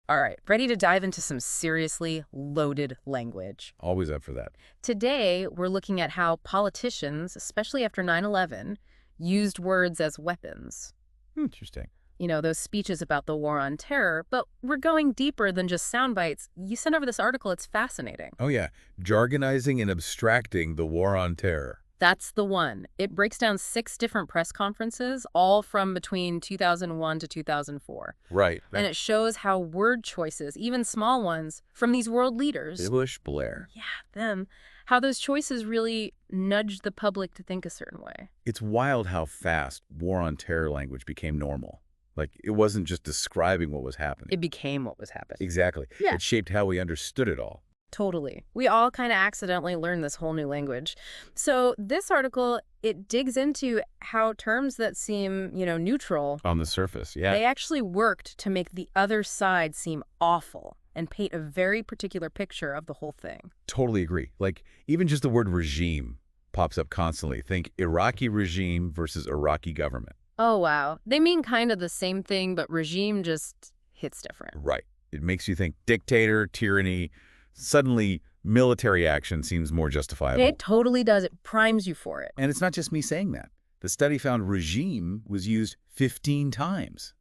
All right, ready to dive into some seriously loaded language. Always up for that. Today, we're looking at how politicians, especially after 9/11, used words as weapons. Interesting. You know, those speeches about the war on terror, but we're going deeper than just sound bites. You sent over this article, it's fascinating. Oh yeah, jargonizing and abstracting the war on terror. That's the one. It breaks down 6 different press conferences, all from between 2001 to 2004. Right. And it shows how word choices, even small ones, from these world leaders, Bush, Blair. yeah, them, how those choices really nudged the public to think a certain way. It's wild how fast war on terror language became normal. Like, it wasn't just describing what was happening. It became what was happening. Exactly. Yeah. It shaped how we understood it all. Totally. We all kind of accidentally learned this whole new language. So this article, it digs into how terms that seem, neutral, On the surface, yeah. they actually worked to make the other side seem awful and paint a very particular picture of the whole thing. Totally agree. Like, even just the word regime pops up constantly. Think Iraqi regime versus Iraqi government. Oh, wow. They mean kind of the same thing, but regime just hits different. Right. It makes you think dictator, tyranny. Suddenly, military action seems more justifiable. It totally does. It primes you for it. And it's not just me saying that. The study found regime was used 15 times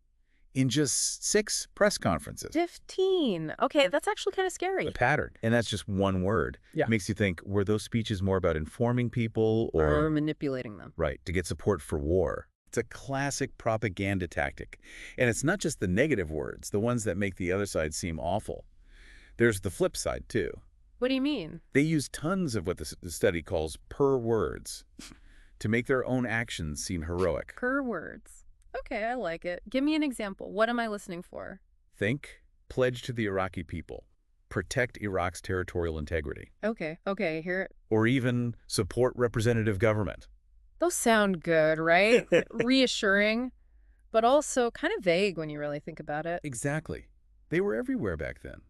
in just 6 press conferences. 15. Okay, that's actually kind of scary. A pattern. And that's just one word. Yeah. Makes you think, were those speeches more about informing people Or manipulating them. right, to get support for war? It's a classic propaganda tactic. And it's not just the negative words, the ones that make the other side seem awful. There's the flip side, too. What do you mean? They use tons of what the study calls per words to make their own actions seem heroic. Per words. Okay, I like it. Give me an example. What am I listening for? Think, pledge to the Iraqi people, protect Iraq's territorial integrity, Okay, hear it. or even support representative government. Those sound good, right? Reassuring, but also kind of vague when you really think about it. Exactly. They were everywhere back then.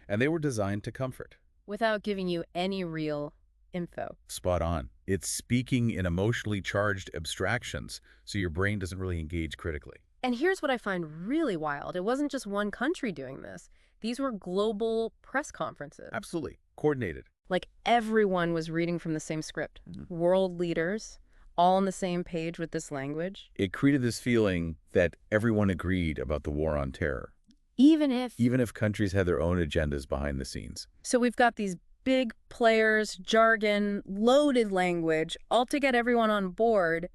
And they were designed to comfort. Without giving you any real info. Spot on. It's speaking in emotionally charged abstractions, so your brain doesn't really engage critically. And here's what I find really wild. It wasn't just one country doing this. These were global press conferences. Absolutely. Coordinated. Like everyone was reading from the same script. World leaders, all on the same page with this language. It created this feeling that everyone agreed about the war on terror. Even if Countries had their own agendas behind the scenes. So we've got these big players, jargon, loaded language, all to get everyone on board.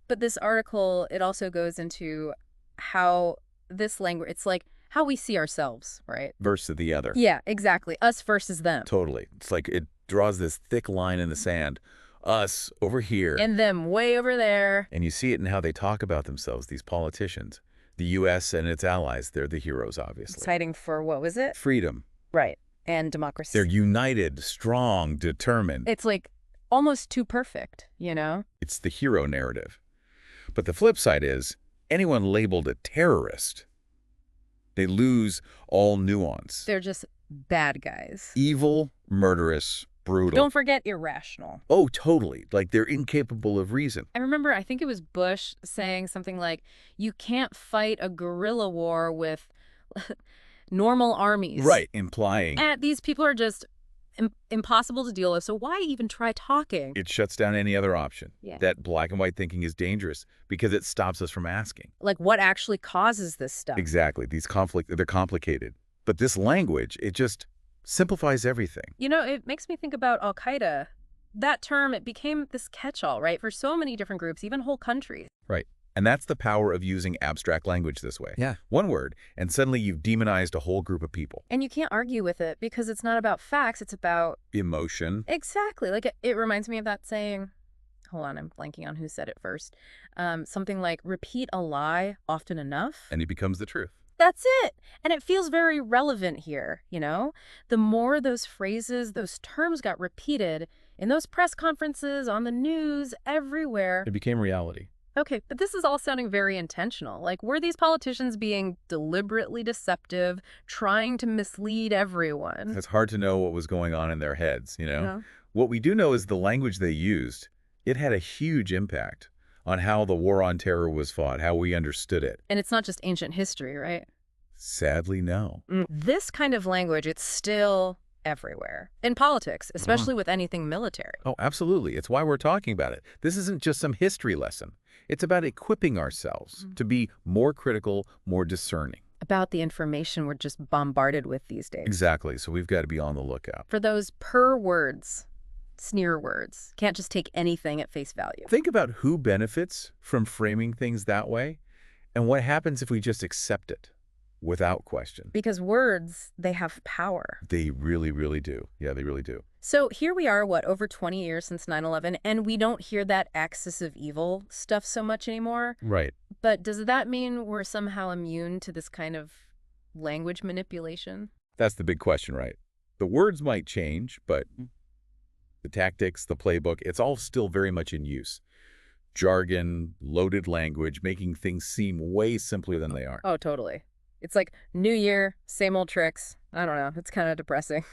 But this article, it also goes into how this language, it's like how we see ourselves, right? Versus the other. Yeah, exactly. Us versus them. Totally. It's like it draws this thick line in the sand. Us over here. And them way over there. And you see it in how they talk about themselves, these politicians. The U.S. and its allies, they're the heroes, obviously. Fighting for, what was it? Freedom. Right. And democracy. They're united, strong, determined. It's like almost too perfect, you know? It's the hero narrative. But the flip side is, anyone labeled a terrorist, they lose all nuance. They're just bad guys. Evil, murderous, brutal. Don't forget irrational. Oh, totally. Like they're incapable of reason. I remember, I think it was Bush saying something like, you can't fight a guerrilla war with normal armies. Right, implying. And these people are just impossible to deal with, so why even try talking? It shuts down any other option. Yeah. That black and white thinking is dangerous because it stops us from asking. Like, what actually causes this stuff? Exactly. These conflicts, they're complicated. But this language, it just simplifies everything. You know, it makes me think about Al-Qaeda. That term, it became this catch-all, right, for so many different groups, even whole countries. Right. And that's the power of using abstract language this way. Yeah. One word, and suddenly you've demonized a whole group of people. And you can't argue with it because it's not about facts, it's about Emotion. Exactly. Like, it reminds me of that saying, hold on, I'm blanking on who said it first. Something like, repeat a lie often enough. And it becomes the truth. That's it. And it feels very relevant here, you know? The more those phrases, those terms got repeated in those press conferences, on the news, everywhere. It became reality. Okay, but this is all sounding very intentional. Like, were these politicians being deliberately deceptive, trying to mislead everyone? It's hard to know what was going on in their heads, you know? Yeah. What we do know is the language they used, it had a huge impact on how the war on terror was fought, how we understood it. And it's not just ancient history, right? Sadly, no. This kind of language, it's still everywhere. In politics, especially with anything military. Oh, absolutely. It's why we're talking about it. This isn't just some history lesson. It's about equipping ourselves to be more critical, more discerning. About the information we're just bombarded with these days. Exactly. So we've got to be on the lookout. For those per words, sneer words. Can't just take anything at face value. Think about who benefits from framing things that way and what happens if we just accept it without question. Because words, they have power. They really, really do. Yeah, they really do. So here we are, what, over 20 years since 9/11, and we don't hear that axis of evil stuff so much anymore. Right. But does that mean we're somehow immune to this kind of language manipulation? That's the big question, right? The words might change, but the tactics, the playbook, it's all still very much in use. Jargon, loaded language, making things seem way simpler than they are. Oh, totally. It's like new year, same old tricks. I don't know. It's kind of depressing.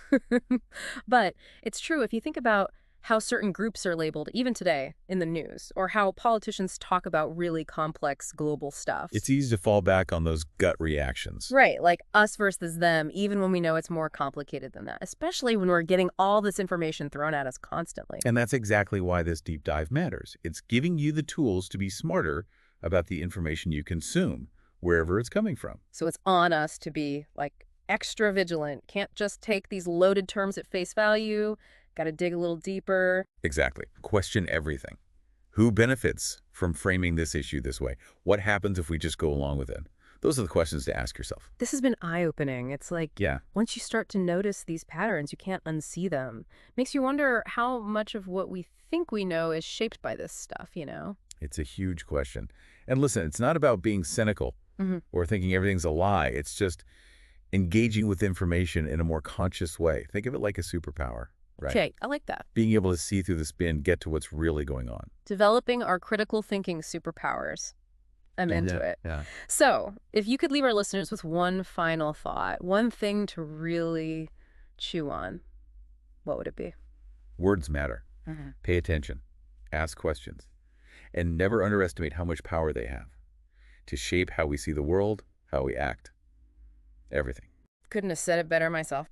But it's true if you think about how certain groups are labeled, even today, in the news, or how politicians talk about really complex global stuff. It's easy to fall back on those gut reactions. Right, like us versus them, even when we know it's more complicated than that, especially when we're getting all this information thrown at us constantly. And that's exactly why this deep dive matters. It's giving you the tools to be smarter about the information you consume, wherever it's coming from. So it's on us to be, like, extra vigilant. Can't just take these loaded terms at face value. Got to dig a little deeper. Exactly. Question everything. Who benefits from framing this issue this way? What happens if we just go along with it? Those are the questions to ask yourself. This has been eye-opening. It's like, Yeah. once you start to notice these patterns, you can't unsee them. Makes you wonder how much of what we think we know is shaped by this stuff, you know? It's a huge question. And listen, it's not about being cynical or thinking everything's a lie. It's just engaging with information in a more conscious way. Think of it like a superpower, right? Okay, I like that. Being able to see through the spin, get to what's really going on. Developing our critical thinking superpowers. I'm into it. Yeah. So, if you could leave our listeners with one final thought, one thing to really chew on, what would it be? Words matter. Pay attention. Ask questions. And never underestimate how much power they have to shape how we see the world, how we act. Everything. Couldn't have said it better myself.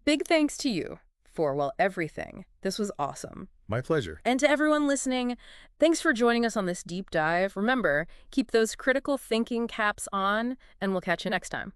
Big thanks to you for, well, everything. This was awesome. My pleasure. And to everyone listening, thanks for joining us on this deep dive. Remember, keep those critical thinking caps on, and we'll catch you next time.